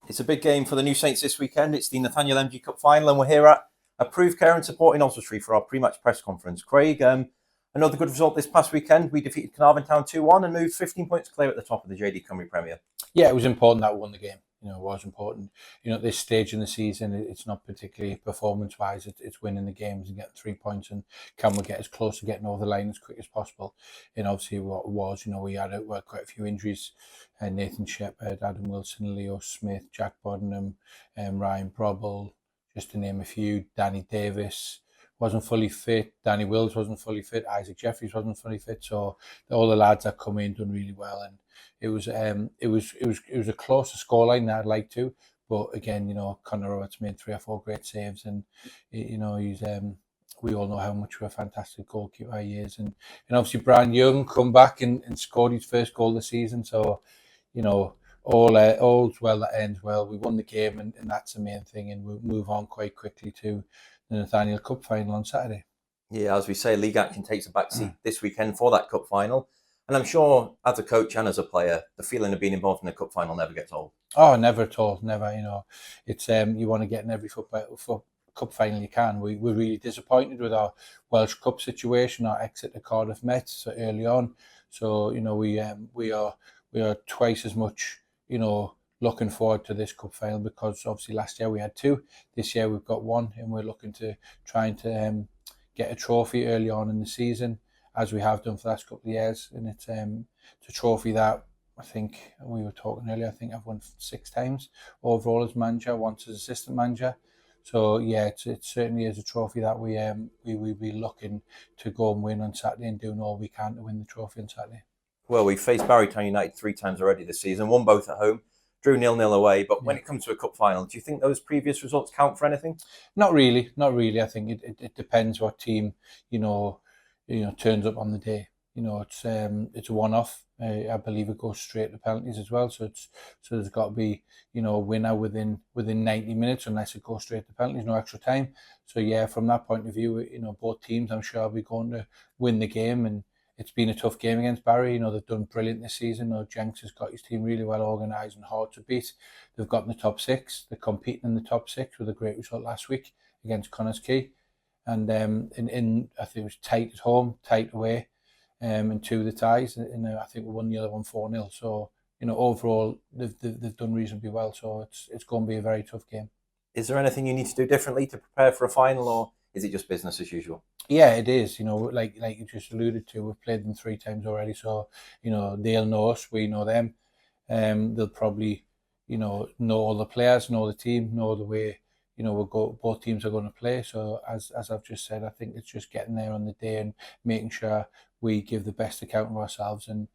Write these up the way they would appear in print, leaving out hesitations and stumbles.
It's a big game for the New Saints this weekend. It's the Nathaniel MG Cup final, and we're here at Approved Care and Support in Oswestry for our pre-match press conference. Craig, another good result this past weekend. We defeated Carnarvon Town 2-1 and moved 15 points clear at the top of the JD Cymru Premier. Yeah, it was important that we won the game. It was important. At this stage in the season, it's not particularly performance-wise. It's winning the games and getting 3 points, and can we get as close to getting over the line as quick as possible? And obviously, what it was, we had quite a few injuries. Nathan Shepherd, Adam Wilson, Leo Smith, Jack Boddenham, Ryan Brobble, just to name a few. Danny Davis wasn't fully fit. Danny Wills wasn't fully fit. Isaac Jeffries wasn't fully fit. So all the lads that come in done really well, and it was a closer scoreline than I'd like to, but again, Connor Roberts made 3 or 4 great saves, and he's we all know how much of a fantastic goalkeeper he is, and obviously Brian Young come back and scored his first goal of the season. So all's well that ends well. We won the game, and that's the main thing, and we'll move on quite quickly to the Nathaniel Cup final on Saturday. Yeah, as we say, league action takes a backseat this weekend for that cup final. And I'm sure, as a coach and as a player, the feeling of being involved in the cup final never gets old. Oh, never at all. Never. It's you want to get in every cup final you can. We're really disappointed with our Welsh Cup situation, our exit to Cardiff Met so early on. So we are twice as much looking forward to this cup final, because obviously last year we had 2. This year we've got 1, and we're looking to trying to get a trophy early on in the season, as we have done for the last couple of years. And it's a trophy that I think we were talking earlier. I think I've won 6 times overall as manager, once as assistant manager. So yeah, it certainly is a trophy that we be looking to go and win on Saturday, and doing all we can to win the trophy on Saturday. Well, we've faced Barrytown United 3 times already this season, won both at home, drew 0-0 away. But when it comes to a cup final, do you think those previous results count for anything? Not really. I think it depends what team turns up on the day. It's a one-off. I believe it goes straight to penalties as well. So there's got to be a winner within 90 minutes, unless it goes straight to penalties, no extra time. So yeah, from that point of view, both teams, I'm sure, will be going to win the game, and it's been a tough game against Barry. They've done brilliant this season. Jenks has got his team really well organised and hard to beat. They've got in the top 6. They're competing in the top 6 with a great result last week against Connah's Quay. And I think it was tight at home, tight away, and 2 of the ties. And I think we won the other one 4-0. So overall they've done reasonably well. So it's going to be a very tough game. Is there anything you need to do differently to prepare for a final, or is it just business as usual? Yeah, it is. Like you just alluded to, we've played them 3 times already. So they'll know us, we know them. They'll probably know all the players, know the team, know the way both teams are going to play. So as I've just said, I think it's just getting there on the day and making sure we give the best account of ourselves, and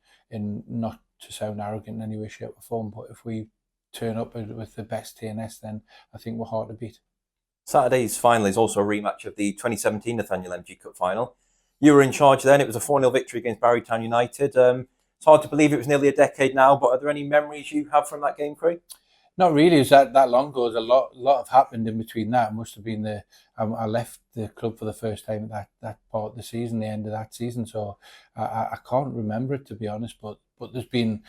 not to sound arrogant in any way, shape or form, but if we turn up with the best TNS, then I think we're hard to beat. Saturday's final is also a rematch of the 2017 Nathaniel MG Cup final. You were in charge then. It was a 4-0 victory against Barrytown United. It's hard to believe it was nearly a decade now, but are there any memories you have from that game, Craig? Not really. It was that long ago. A lot have happened in between that. It must have been I left the club for the first time at that part of the season, the end of that season. So I can't remember it, to be honest. But there's been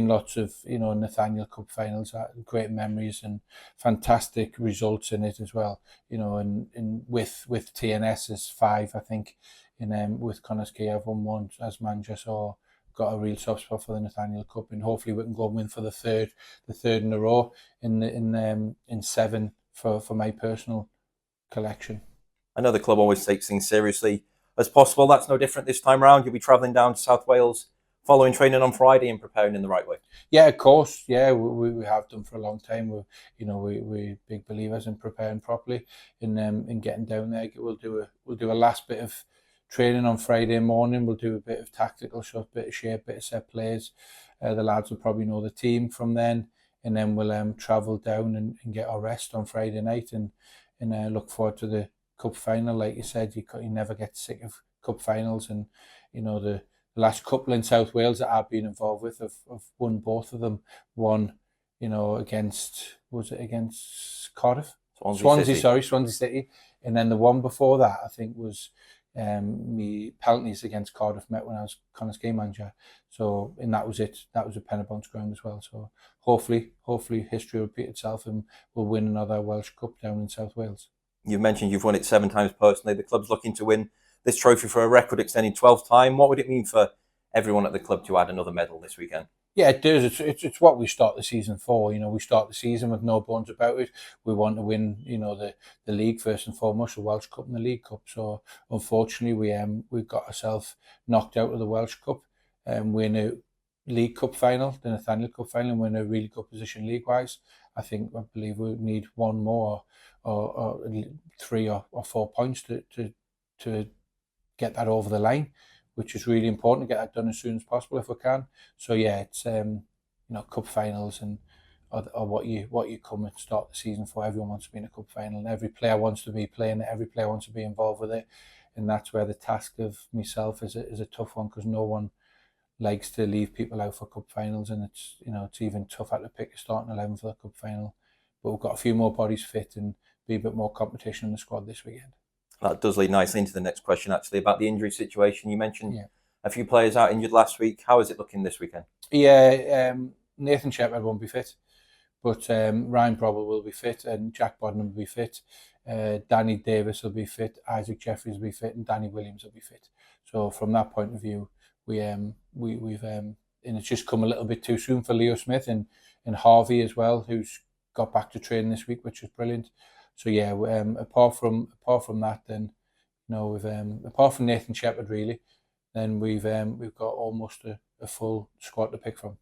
lots of Nathaniel Cup finals, great memories and fantastic results in it as well. And with TNS's 5, I think, with Connah's Quay, I've won 1 as manager. So got a real soft spot for the Nathaniel Cup, and hopefully we can go and win for the third in a row in 7 for my personal collection. I know the club always takes things seriously as possible. That's no different this time round. You'll be travelling down to South Wales following training on Friday and preparing in the right way. Yeah, of course. Yeah, we have done for a long time. We're big believers in preparing properly, in getting down there. We'll do a last bit of training on Friday morning. We'll do a bit of tactical stuff, bit of shape, bit of set plays. The lads will probably know the team from then, and then we'll travel down and get our rest on Friday night, and look forward to the cup final. Like you said, you never get sick of cup finals, and the last couple in South Wales that I've been involved with, I've won both of them. One, against Cardiff? Swansea City. And then the one before that, I think, was me penalties against Cardiff Met when I was Connah's Quay manager. So, and that was it. That was a Penabon's ground as well. So hopefully history will repeat itself and we'll win another Welsh Cup down in South Wales. You've mentioned you've won it 7 times personally. The club's looking to win this trophy for a record-extending 12th time. What would it mean for everyone at the club to add another medal this weekend? Yeah, it does. It's what we start the season for. You know, we start the season with no bones about it. We want to win, you know, the league first and foremost, the Welsh Cup and the League Cup. So unfortunately, we got ourselves knocked out of the Welsh Cup, and we're in a League Cup final, the Nathaniel Cup final, and we're in a really good position league-wise. I believe we need one more or 3 or 4 points to get that over the line, which is really important to get that done as soon as possible if we can. So yeah, it's you know, cup finals and or what you come and start the season for. Everyone wants to be in a cup final, and every player wants to be playing it. Every player wants to be involved with it, and that's where the task of myself is a tough one, because no one likes to leave people out for cup finals, and it's, you know, it's even tougher to pick a starting 11 for the cup final. But we've got a few more bodies fit and be a bit more competition in the squad this weekend. That does lead nicely into the next question, actually, about the injury situation. You mentioned a few players out injured last week. How is it looking this weekend? Yeah, Nathan Shepherd won't be fit, but Ryan Probble will be fit, and Jack Bodden will be fit. Danny Davis will be fit, Isaac Jeffries will be fit, and Danny Williams will be fit. So from that point of view, we've and it's just come a little bit too soon for Leo Smith and Harvey as well, who's got back to training this week, which is brilliant. So yeah, apart from that, then, you know, we've apart from Nathan Shepherd, really, then we've got almost a full squad to pick from.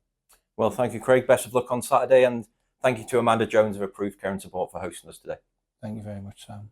Well, thank you, Craig. Best of luck on Saturday, and thank you to Amanda Jones of Approved Care and Support for hosting us today. Thank you very much, Sam.